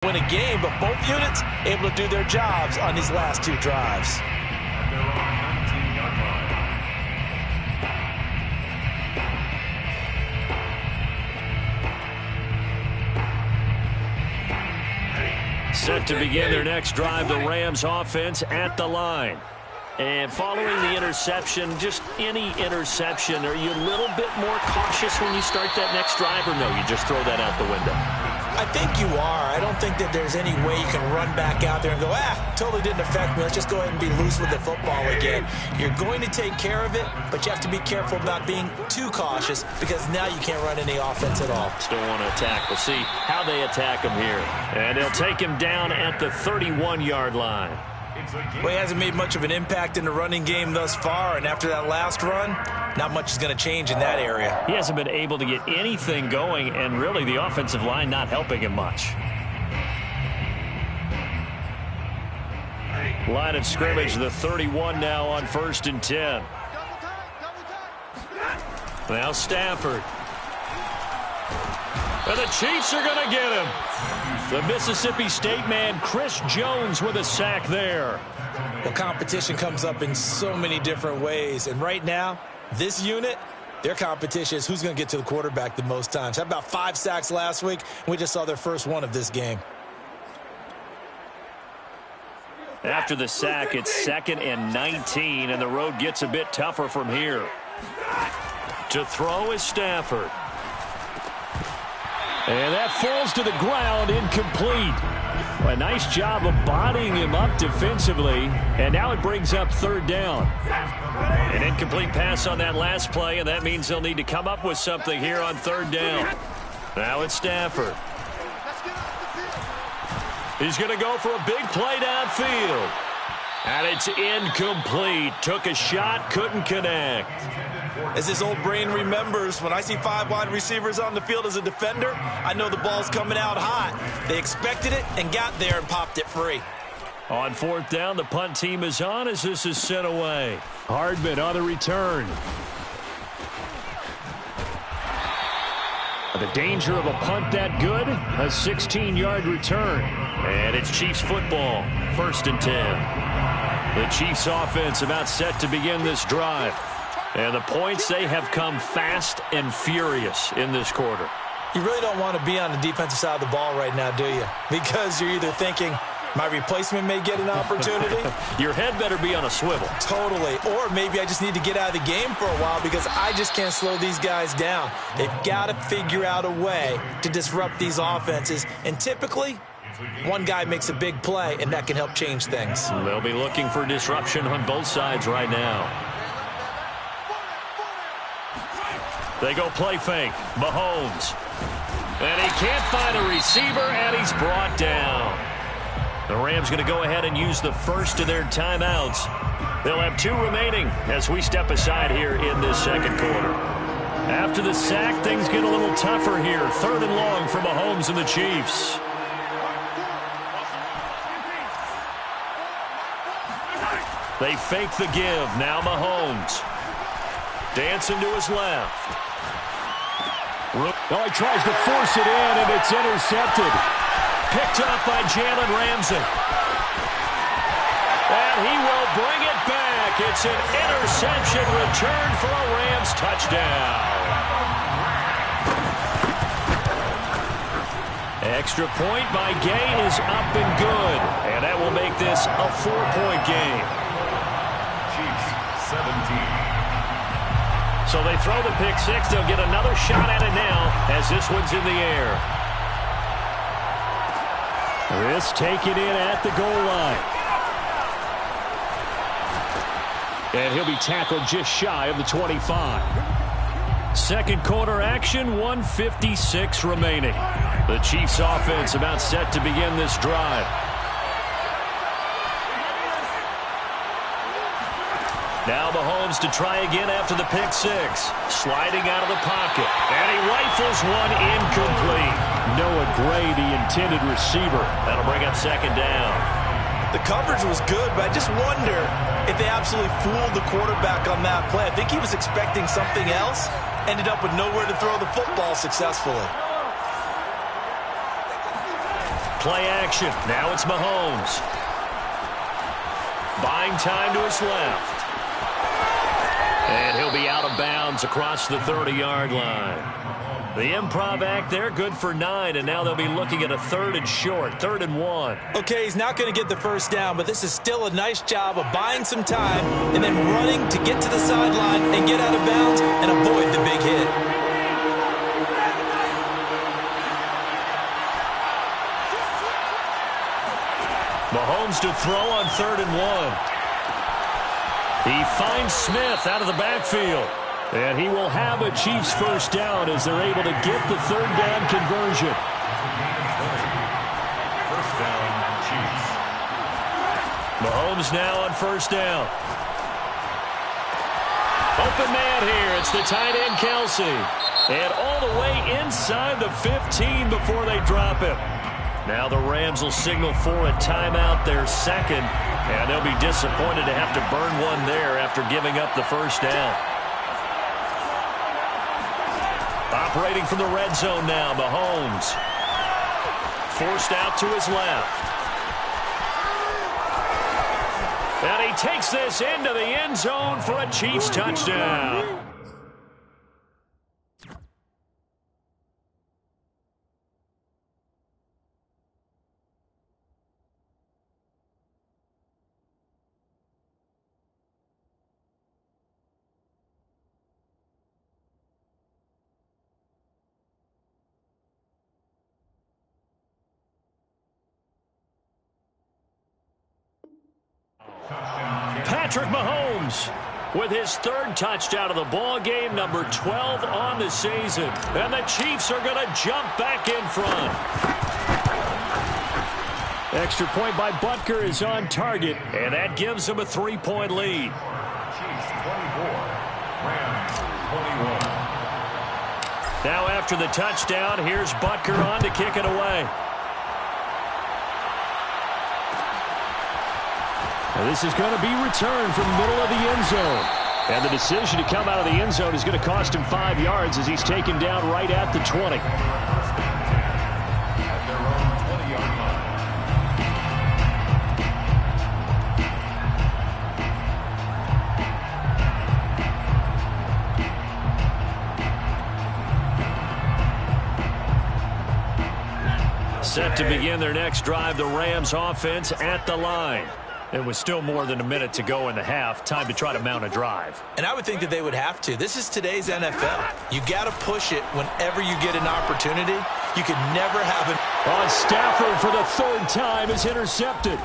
win a game, but both units able to do their jobs on these last two drives. Set to begin their next drive, the Rams offense at the line. And following the interception, just any interception, are you a little bit more cautious when you start that next drive, or no, you just throw that out the window? I think you are. I don't think that there's any way you can run back out there and go, totally didn't affect me. Let's just go ahead and be loose with the football again. You're going to take care of it, but you have to be careful about being too cautious because now you can't run any offense at all. Still want to attack. We'll see how they attack him here. And they'll take him down at the 31-yard line. Well, he hasn't made much of an impact in the running game thus far, and after that last run, not much is going to change in that area. He hasn't been able to get anything going, and really the offensive line not helping him much. Line of scrimmage, the 31 now on 1st and 10. Now Stafford. And the Chiefs are going to get him. The Mississippi State man, Chris Jones, with a sack there. Well, competition comes up in so many different ways. And right now, this unit, their competition is who's going to get to the quarterback the most times. Had about 5 sacks last week, and we just saw their first one of this game. After the sack, it's 2nd and 19, and the road gets a bit tougher from here. To throw is Stafford. And that falls to the ground, incomplete. A nice job of bodying him up defensively, and now it brings up 3rd down. An incomplete pass on that last play, and that means they'll need to come up with something here on 3rd down. Now it's Stafford. He's going to go for a big play downfield. And it's incomplete. Took a shot, couldn't connect. As his old brain remembers, when I see 5 wide receivers on the field as a defender, I know the ball's coming out hot. They expected it and got there and popped it free. On 4th down, the punt team is on as this is sent away. Hardman on the return. The danger of a punt that good, a 16-yard return. And it's Chiefs football, 1st and 10. The Chiefs offense about set to begin this drive. And the points, they have come fast and furious in this quarter. You really don't want to be on the defensive side of the ball right now, do you? Because you're either thinking, my replacement may get an opportunity. Your head better be on a swivel. Totally. Or maybe I just need to get out of the game for a while because I just can't slow these guys down. They've got to figure out a way to disrupt these offenses. And typically, one guy makes a big play, and that can help change things. They'll be looking for disruption on both sides right now. They go play fake. Mahomes. And he can't find a receiver, and he's brought down. The Rams going to go ahead and use the first of their timeouts. They'll have 2 remaining as we step aside here in this 2nd quarter. After the sack, things get a little tougher here. 3rd and long for Mahomes and the Chiefs. They fake the give. Now Mahomes. Dancing to his left. Oh, he tries to force it in, and it's intercepted. Picked up by Jalen Ramsey. And he will bring it back. It's an interception return for a Rams touchdown. Extra point by Gay is up and good. And that will make this a 4-point game. Chiefs, 17. So they throw the pick 6. They'll get another shot at it now as this one's in the air. This taken in at the goal line. And he'll be tackled just shy of the 25. 2nd quarter action, 1:56 remaining. The Chiefs offense about set to begin this drive. Now Mahomes to try again after the pick 6. Sliding out of the pocket. And he rifles one incomplete. Noah Gray, the intended receiver. That'll bring up 2nd down. The coverage was good, but I just wonder if they absolutely fooled the quarterback on that play. I think he was expecting something else. Ended up with nowhere to throw the football successfully. Play action. Now it's Mahomes. Buying time to his left. And he'll be out of bounds across the 30-yard line. The improv act there, good for 9, and now they'll be looking at a 3rd and short, 3rd and 1. Okay, he's not going to get the first down, but this is still a nice job of buying some time and then running to get to the sideline and get out of bounds and avoid the big hit. Mahomes to throw on 3rd and 1. He finds Smith out of the backfield. And he will have a Chiefs first down as they're able to get the 3rd down conversion. First down, Chiefs. Mahomes now on first down. Open man here. It's the tight end, Kelsey. And all the way inside the 15 before they drop him. Now the Rams will signal for a timeout, their second. And they'll be disappointed to have to burn one there after giving up the first down. Operating from the red zone now, Mahomes. Forced out to his left. And he takes this into the end zone for a Chiefs touchdown. Patrick Mahomes with his 3rd touchdown of the ball game, number 12 on the season. And the Chiefs are going to jump back in front. Extra point by Butker is on target, and that gives them a 3-point lead. Chiefs 24, Rams 21. Now after the touchdown, here's Butker on to kick it away. And this is going to be returned from the middle of the end zone. And the decision to come out of the end zone is going to cost him 5 yards as he's taken down right at the 20. At their own 20-yard line. Set to begin their next drive, the Rams offense at the line. It was still more than a minute to go in the half. Time to try to mount a drive. And I would think that they would have to. This is today's NFL. You got to push it whenever you get an opportunity. You could never have an... On Stafford for the 3rd time is intercepted.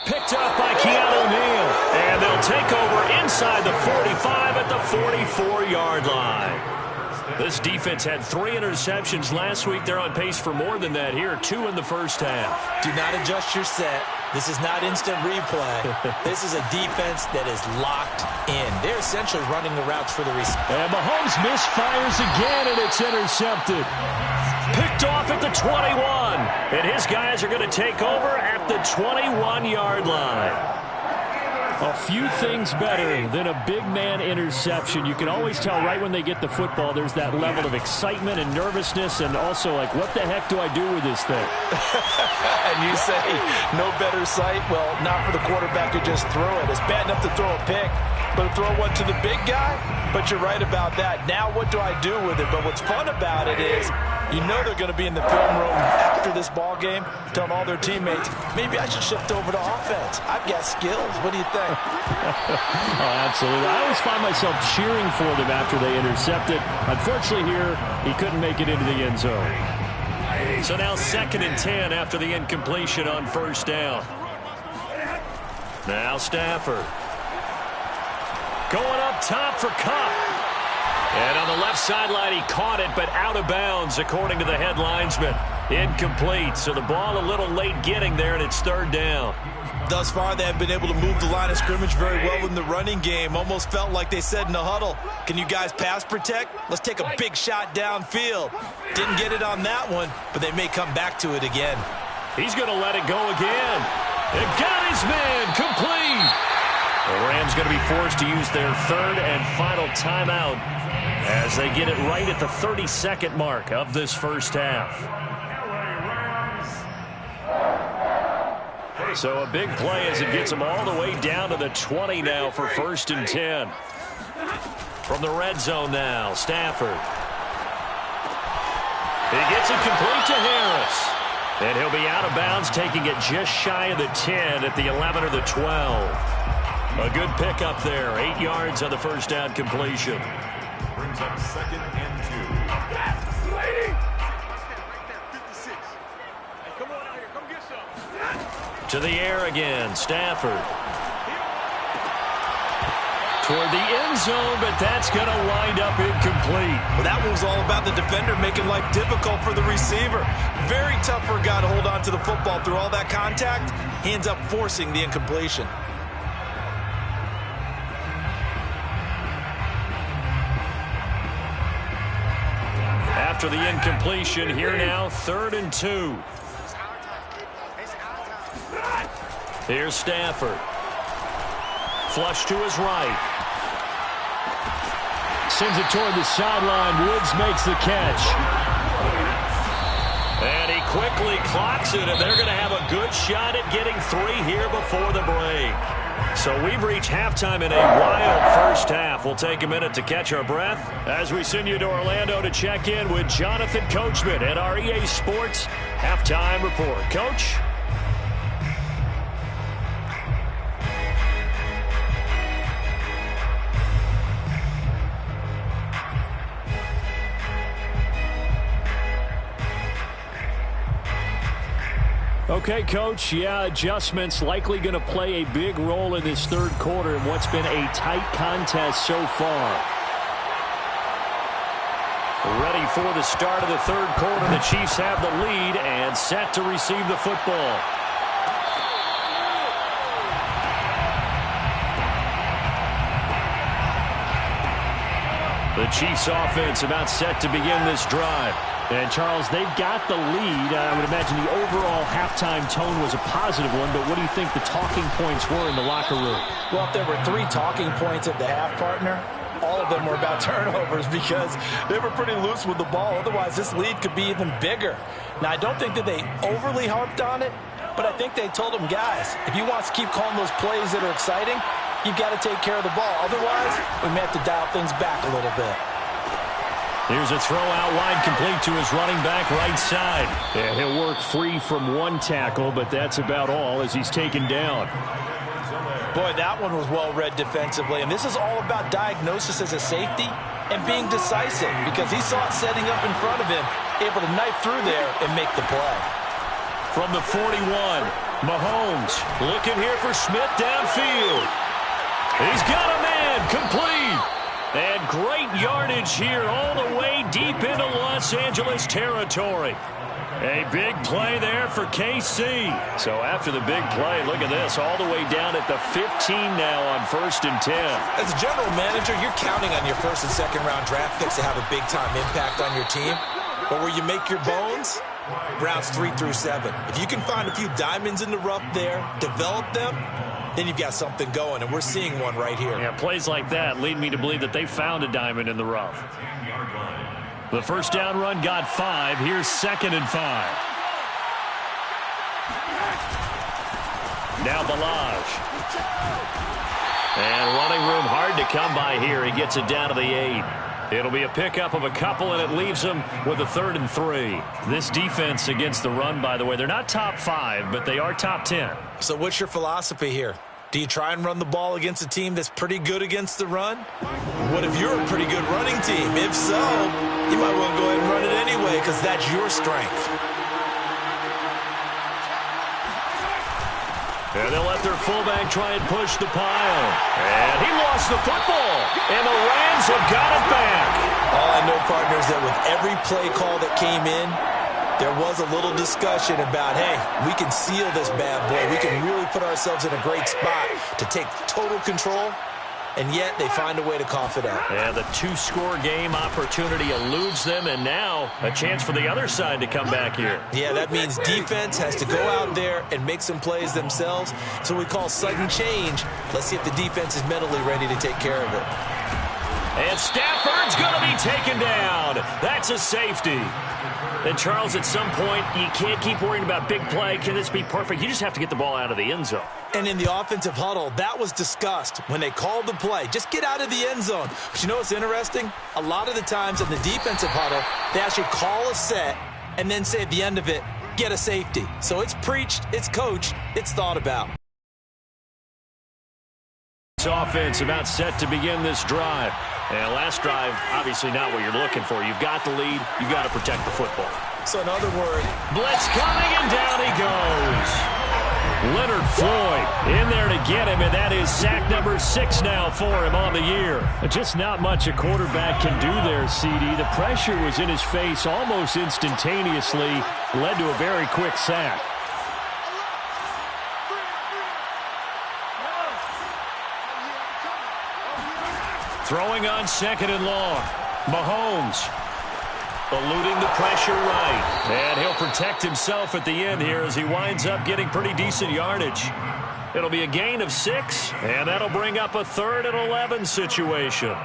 Picked up by Keanu Neal. And they'll take over inside the 45 at the 44-yard line. This defense had 3 interceptions last week. They're on pace for more than that here. 2 in the first half. Do not adjust your set. This is not instant replay. This is a defense that is locked in. They're essentially running the routes for the receiver. And Mahomes misfires again, and it's intercepted. Picked off at the 21. And his guys are going to take over at the 21-yard line. A few things better than a big man interception. You can always tell right when they get the football, there's that level of excitement and nervousness, and also like, what the heck do I do with this thing? And you say, no better sight? Well, not for the quarterback who just threw it. It's bad enough to throw a pick, but to throw one to the big guy? But you're right about that. Now what do I do with it? But what's fun about it is, you know they're going to be in the film room after this ball game, telling all their teammates, maybe I should shift over to offense. I've got skills. What do you think? Oh, absolutely. I always find myself cheering for them after they intercepted. Unfortunately here, he couldn't make it into the end zone. So now 2nd and 10 after the incompletion on first down. Now Stafford. Going up top for Kupp. And on the left sideline, he caught it, but out of bounds, according to the head linesman. Incomplete, so the ball a little late getting there, and it's 3rd down. Thus far, they have been able to move the line of scrimmage very well in the running game. Almost felt like they said in the huddle, can you guys pass protect? Let's take a big shot downfield. Didn't get it on that one, but they may come back to it again. He's going to let it go again. And got his man complete. The Rams going to be forced to use their 3rd and final timeout as they get it right at the 32nd mark of this first half. So a big play as it gets him all the way down to the 20 now for 1st and 10. From the red zone now, Stafford. He gets it complete to Harris. And he'll be out of bounds, taking it just shy of the 10 at the 11 or the 12. A good pickup there. 8 yards on the first down completion. Brings up 2nd and 2. To the air again, Stafford. Toward the end zone, but that's going to wind up incomplete. Well, that one was all about the defender making life difficult for the receiver. Very tough for a guy to hold on to the football through all that contact. He ends up forcing the incompletion. After the incompletion, here now, 3rd and 2. Here's Stafford. Flush to his right. Sends it toward the sideline. Woods makes the catch. And he quickly clocks it, and they're going to have a good shot at getting 3 here before the break. So we've reached halftime in a wild first half. We'll take a minute to catch our breath as we send you to Orlando to check in with Jonathan Coachman at our EA Sports Halftime Report. Coach? Okay, Coach, yeah, adjustments likely going to play a big role in this third quarter in what's been a tight contest so far. Ready for the start of the third quarter. The Chiefs have the lead and set to receive the football. The Chiefs offense about set to begin this drive. And, Charles, they've got the lead. I would imagine the overall halftime tone was a positive one, but what do you think the talking points were in the locker room? Well, if there were 3 talking points at the half, partner, all of them were about turnovers because they were pretty loose with the ball. Otherwise, this lead could be even bigger. Now, I don't think that they overly harped on it, but I think they told them, guys, if you want to keep calling those plays that are exciting, you've got to take care of the ball. Otherwise, we may have to dial things back a little bit. Here's a throw out wide, complete to his running back right side. Yeah, he'll work free from one tackle, but that's about all as he's taken down. Boy, that one was well read defensively, and this is all about diagnosis as a safety and being decisive because he saw it setting up in front of him, able to knife through there and make the play. From the 41, Mahomes looking here for Smith downfield. He's got a man, complete. And great yardage here all the way deep into Los Angeles territory. A big play there for KC. So after the big play, look at this, all the way down at the 15 now on 1st and 10. As a general manager, you're counting on your 1st and 2nd round draft picks to have a big-time impact on your team. But where you make your bones, rounds 3 through 7. If you can find a few diamonds in the rough there, develop them, then you've got something going, and we're seeing one right here. Yeah, plays like that lead me to believe that they found a diamond in the rough. The first down run got 5. Here's 2nd and 5. Now Balaj. And running room hard to come by here. He gets it down to the 8. It'll be a pickup of a couple, and it leaves him with a 3rd and 3. This defense against the run, by the way, they're not top 5, but they are top 10. So what's your philosophy here? Do you try and run the ball against a team that's pretty good against the run? What if you're a pretty good running team? If so, you might want to go ahead and run it anyway because that's your strength. And they'll let their fullback try and push the pile. And he lost the football. And the Rams have got it back. All I know, partner, is that with every play call that came in, there was a little discussion about, hey, we can seal this bad boy. We can really put ourselves in a great spot to take total control, and yet they find a way to cough it up. And the 2-score game opportunity eludes them, and now a chance for the other side to come back here. Yeah, that means defense has to go out there and make some plays themselves. So we call sudden change. Let's see if the defense is mentally ready to take care of it. And Stafford's going to be taken down. That's a safety. And, Charles, at some point, you can't keep worrying about big play. Can this be perfect? You just have to get the ball out of the end zone. And in the offensive huddle, that was discussed when they called the play. Just get out of the end zone. But you know what's interesting? A lot of the times in the defensive huddle, they actually call a set and then say at the end of it, get a safety. So it's preached, it's coached, it's thought about. Offense about set to begin this drive. And last drive, obviously not what you're looking for. You've got the lead. You've got to protect the football. So in other words, blitz coming, and down he goes. Leonard Floyd in there to get him, and that is sack number 6 now for him on the year. Just not much a quarterback can do there, CD. The pressure was in his face almost instantaneously, led to a very quick sack. Throwing on 2nd and long. Mahomes eluding the pressure right. And he'll protect himself at the end here as he winds up getting pretty decent yardage. It'll be a gain of 6, and that'll bring up a 3rd and 11 situation.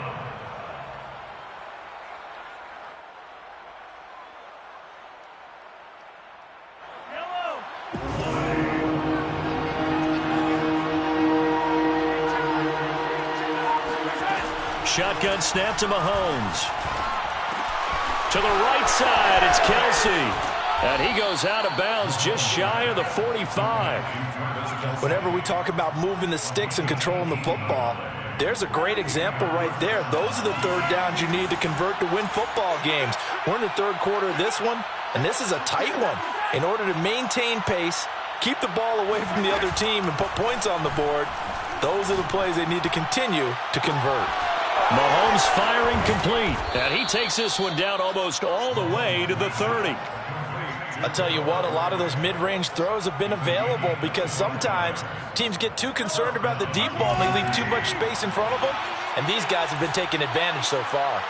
Shotgun snap to Mahomes. To the right side, it's Kelce. And he goes out of bounds just shy of the 45. Whenever we talk about moving the sticks and controlling the football, there's a great example right there. Those are the third downs you need to convert to win football games. We're in the third quarter of this one, and this is a tight one. In order to maintain pace, keep the ball away from the other team, and put points on the board, those are the plays they need to continue to convert. Mahomes firing complete, and he takes this one down almost all the way to the 30. I'll tell you what, a lot of those mid-range throws have been available because sometimes teams get too concerned about the deep ball and they leave too much space in front of them, and these guys have been taking advantage so far.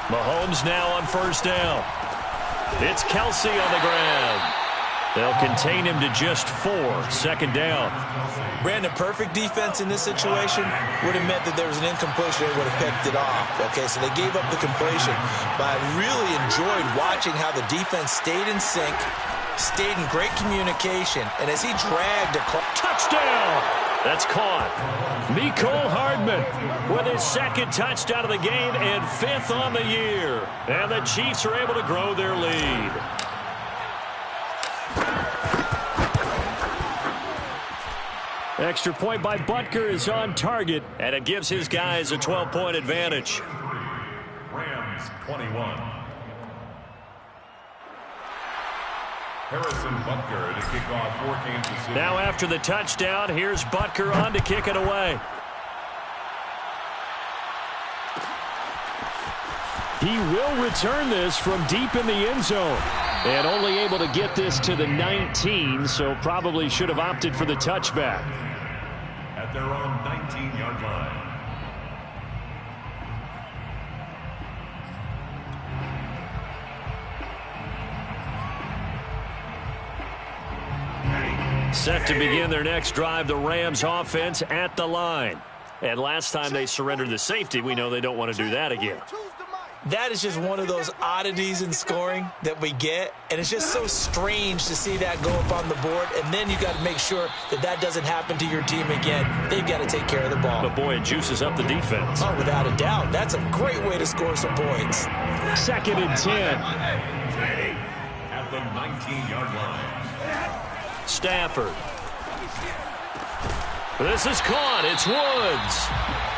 Mahomes now on 1st down. It's Kelce on the ground. They'll contain him to just 4, 2nd down. Brandon, perfect defense in this situation would have meant that there was an incompletion. They would have picked it off. Okay, so they gave up the completion. But I really enjoyed watching how the defense stayed in sync, stayed in great communication, and as he dragged a touchdown, that's caught. Mecole Hardman with his 2nd touchdown of the game and 5th on the year. And the Chiefs are able to grow their lead. Extra point by Butker is on target, and it gives his guys a 12-point advantage. Rams 21. Harrison Butker to kick off for Kansas City. Now after the touchdown, here's Butker on to kick it away. He will return this from deep in the end zone. And only able to get this to the 19, so probably should have opted for the touchback. At their own 19-yard line. Set to begin their next drive, the Rams offense at the line. And last time they surrendered the safety, we know they don't want to do that again. That is just one of those oddities in scoring that we get, and it's just so strange to see that go up on the board, and then you got to make sure that that doesn't happen to your team again. They've got to take care of the ball. But boy, it juices up the defense. Oh, without a doubt. That's a great way to score some points. 2nd and 10. At the 19-yard line. Stafford. This is caught. It's Woods.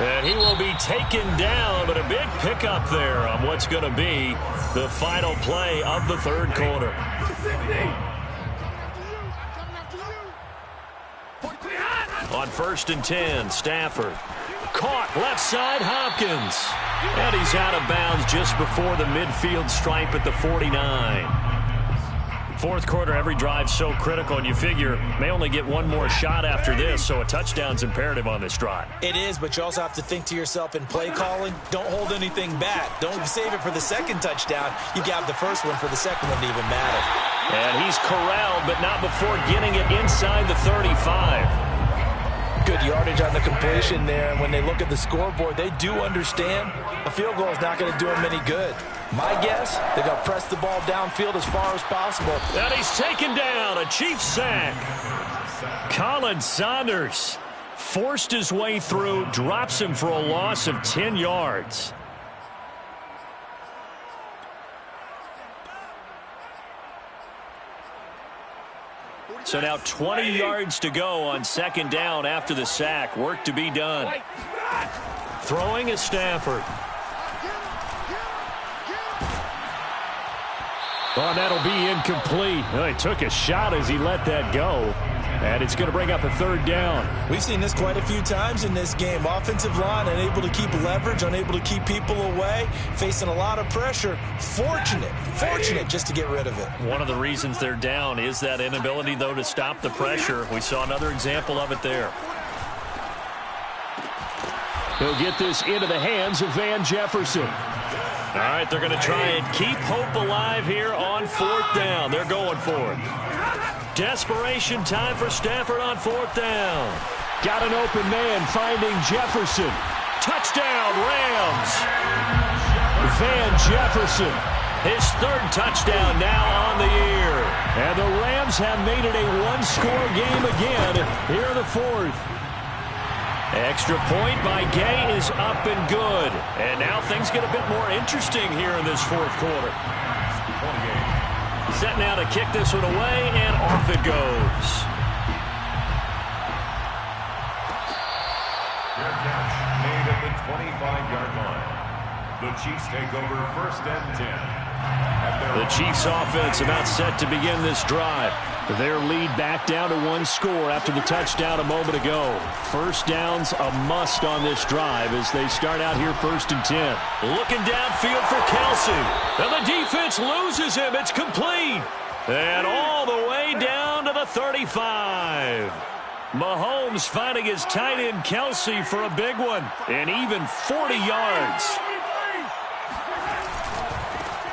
And he will be taken down, but a big pickup there on what's going to be the final play of the 3rd quarter. On 1st and 10, Stafford. Caught left side, Hopkins. And he's out of bounds just before the midfield stripe at the 49. 4th quarter, every drive so critical, and you figure may only get one more shot after this, so a touchdown's imperative on this drive. It is, but you also have to think to yourself in play calling, don't hold anything back. Don't save it for the 2nd touchdown. You got the 1st one for the 2nd one to even matter. And he's corralled, but not before getting it inside the 35. good yardage on the completion there. And when they look at the scoreboard, they do understand a field goal is not going to do them any good. My guess, they're going to press the ball downfield as far as possible. And he's taken down, a Chiefs sack. Colin Saunders forced his way through, drops him for a loss of 10 yards. So now 20 yards to go on second down after the sack. Work to be done. Throwing is Stafford. Oh, that'll be incomplete. Well, he took a shot as he let that go. And it's going to bring up a third down. We've seen this quite a few times in this game. Offensive line unable to keep leverage, unable to keep people away, facing a lot of pressure. Fortunate just to get rid of it. One of the reasons they're down is that inability, though, to stop the pressure. We saw another example of it there. He'll get this into the hands of Van Jefferson. All right, they're going to try and keep hope alive here on fourth down. They're going for it. Desperation time for Stafford on fourth down. Got an open man finding Jefferson. Touchdown, Rams. Van Jefferson. His third touchdown now on the year. And the Rams have made it a one-score game again here in the fourth. Extra point by Gay is up and good. And now things get a bit more interesting here in this fourth quarter. Set now to kick this one away, and off it goes. Fair catch made at the 25-yard line. The Chiefs take over first and 10. The Chiefs offense about set to begin this drive. Their lead back down to one score after the touchdown a moment ago. First down's a must on this drive as they start out here first and 10. Looking downfield for Kelsey. And the defense loses him. It's complete. And all the way down to the 35. Mahomes finding his tight end Kelsey for a big one. And even 40 yards.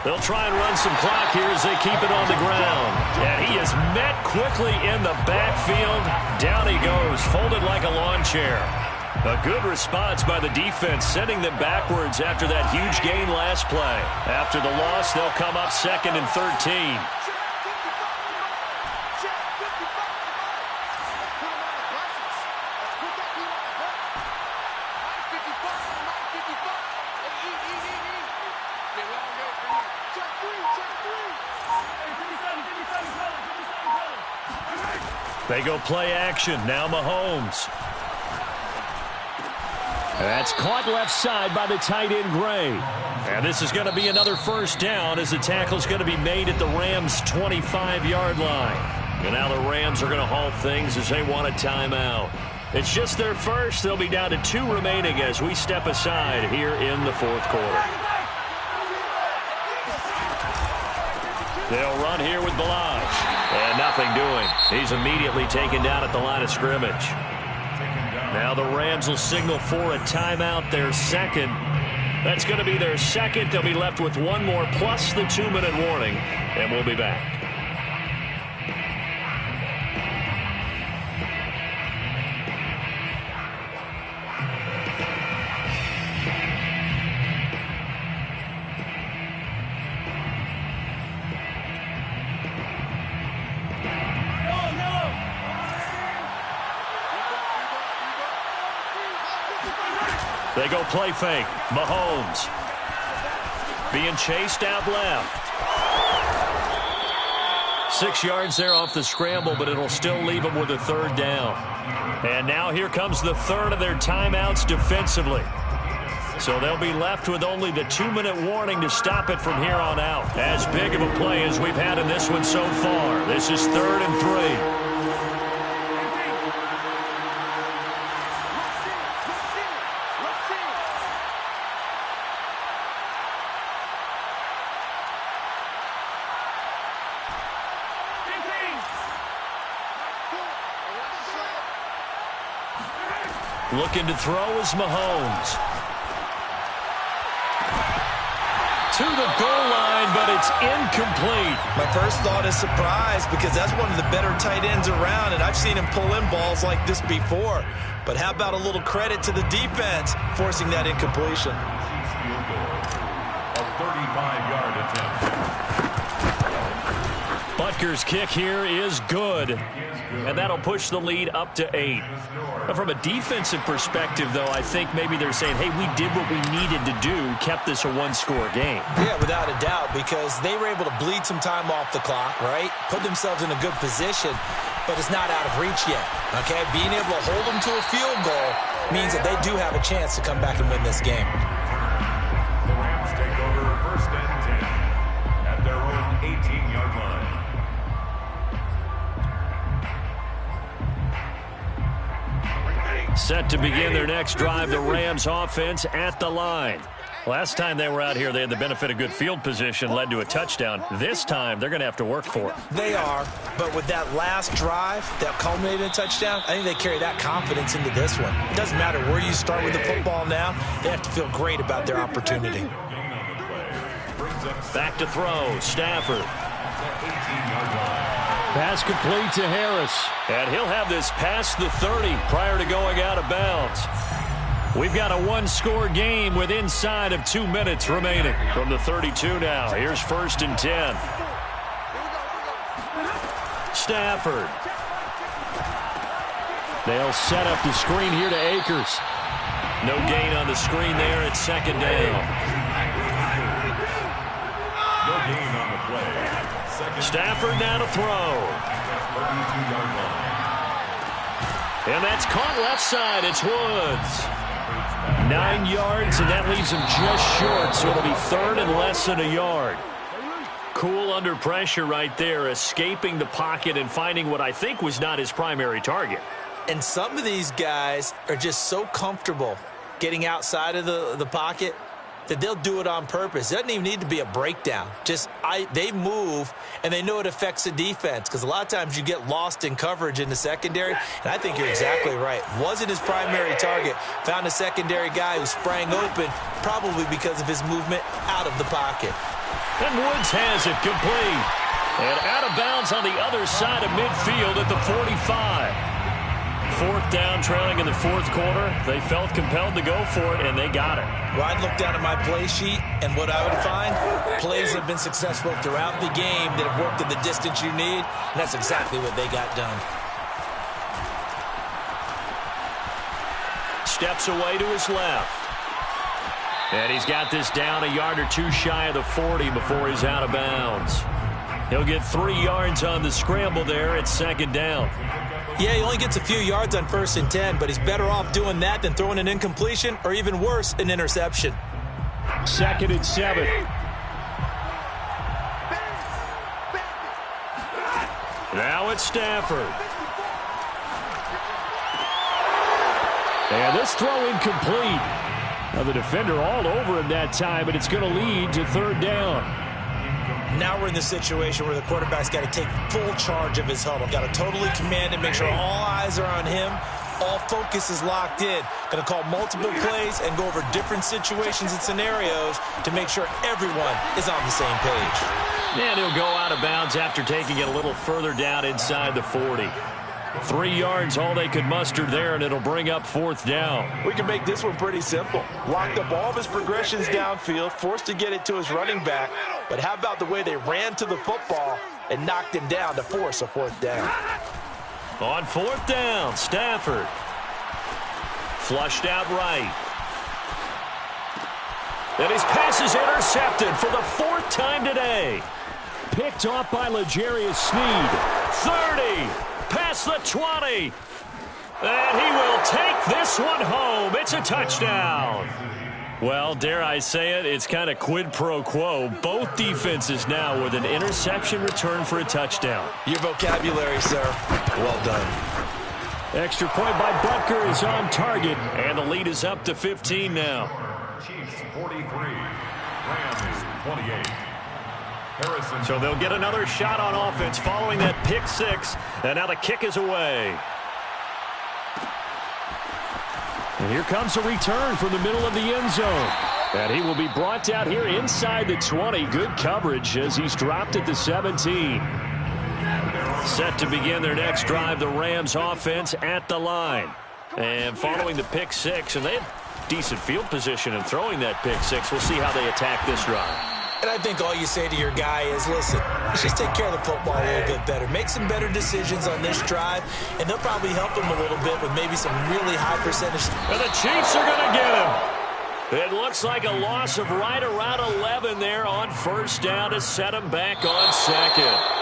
They'll try and run some clock here as they keep it on the ground. And he is met quickly in the backfield. Down he goes, folded like a lawn chair. A good response by the defense, sending them backwards after that huge gain last play. After the loss, they'll come up second and 13. They go play action. Now Mahomes. That's caught left side by the tight end Gray. And this is going to be another first down as the tackle's going to be made at the Rams' 25-yard line. And now the Rams are going to halt things as they want a timeout. It's just their first. They'll be down to 2 remaining as we step aside here in the fourth quarter. They'll run here with Balaj. And nothing doing. He's immediately taken down at the line of scrimmage. Now the Rams will signal for a timeout, their second. That's going to be their second. They'll be left with one more plus the 2-minute warning. And we'll be back. They go play fake. Mahomes being chased out left. 6 yards there off the scramble, but it'll still leave them with a third down. And now here comes the third of their timeouts defensively. So they'll be left with only the 2-minute warning to stop it from here on out. As big of a play as we've had in this one so far. This is 3rd and 3. Looking to throw is Mahomes. To the goal line, but it's incomplete. My first thought is surprise because that's one of the better tight ends around, and I've seen him pull in balls like this before. But how about a little credit to the defense forcing that incompletion? A 35-yard attempt. Butker's kick here is good, and that'll push the lead up to 8. But from a defensive perspective, though, I think maybe they're saying, hey, we did what we needed to do, kept this a one-score game. Yeah, without a doubt, because they were able to bleed some time off the clock, right? Put themselves in a good position, but it's not out of reach yet, okay? Being able to hold them to a field goal means that they do have a chance to come back and win this game. The Rams take over 1st and 10 at their own 18-yard line. Set to begin their next drive, the Rams offense at the line. Last time they were out here, they had the benefit of good field position, led to a touchdown. This time, they're going to have to work for it. They are, but with that last drive that culminated in a touchdown, I think they carry that confidence into this one. It doesn't matter where you start with the football now. They have to feel great about their opportunity. Back to throw, Stafford. Pass complete to Harris. And he'll have this past the 30 prior to going out of bounds. We've got a one-score game with inside of 2 minutes remaining. From the 32 now, here's 1st and 10. Stafford. They'll set up the screen here to Akers. No gain on the screen there at 2nd down. No gain on the play. Stafford now to throw. And that's caught left side. It's Woods. 9 yards, and that leaves him just short, so it'll be 3rd and less than a yard. Cool under pressure right there, escaping the pocket and finding what I think was not his primary target. And some of these guys are just so comfortable getting outside of the pocket that they'll do it on purpose. It doesn't even need to be a breakdown. They move, and they know it affects the defense because a lot of times you get lost in coverage in the secondary, and I think you're exactly right. Wasn't his primary target. Found a secondary guy who sprang open, probably because of his movement out of the pocket. And Woods has it complete. And out of bounds on the other side of midfield at the 45. 4th down, trailing in the 4th quarter. They felt compelled to go for it, and they got it. Well, I'd look down at my play sheet, and what I would find, plays have been successful throughout the game that have worked at the distance you need, and that's exactly what they got done. Steps away to his left. And he's got this down a yard or two shy of the 40 before he's out of bounds. He'll get 3 yards on the scramble there at 2nd down. Yeah, he only gets a few yards on 1st and 10, but he's better off doing that than throwing an incompletion or even worse, an interception. 2nd and 7. Now it's Stafford. And this throw incomplete. Now the defender all over him that time, but it's going to lead to 3rd down. Now we're in the situation where the quarterback's got to take full charge of his huddle. Got to totally command it, make sure all eyes are on him. All focus is locked in. Going to call multiple plays and go over different situations and scenarios to make sure everyone is on the same page. And he'll go out of bounds after taking it a little further down inside the 40. 3 yards, all they could muster there, and it'll bring up 4th down. We can make this one pretty simple. Locked up all of his progressions downfield, forced to get it to his running back. But how about the way they ran to the football and knocked him down to force a 4th down? On 4th down, Stafford. Flushed out right. And his pass is intercepted for the 4th time today. Picked off by L'Jarius Sneed. 30. Past the 20. And he will take this one home. It's a touchdown. Well, dare I say it, it's kind of quid pro quo. Both defenses now with an interception return for a touchdown. Your vocabulary, sir. Well done. Extra point by Butker is on target. And the lead is up to 15 now. Chiefs 43, Rams 28. Harrison. So they'll get another shot on offense following that pick 6. And now the kick is away. And here comes a return from the middle of the end zone. And he will be brought down here inside the 20. Good coverage as he's dropped at the 17. Set to begin their next drive, the Rams offense at the line. And following the pick six, and they had decent field position in throwing that pick six. We'll see how they attack this drive. And I think all you say to your guy is, listen, let's just take care of the football a little bit better. Make some better decisions on this drive, and they'll probably help him a little bit with maybe some really high percentage. And the Chiefs are going to get him. It looks like a loss of right around 11 there on first down to set him back on second.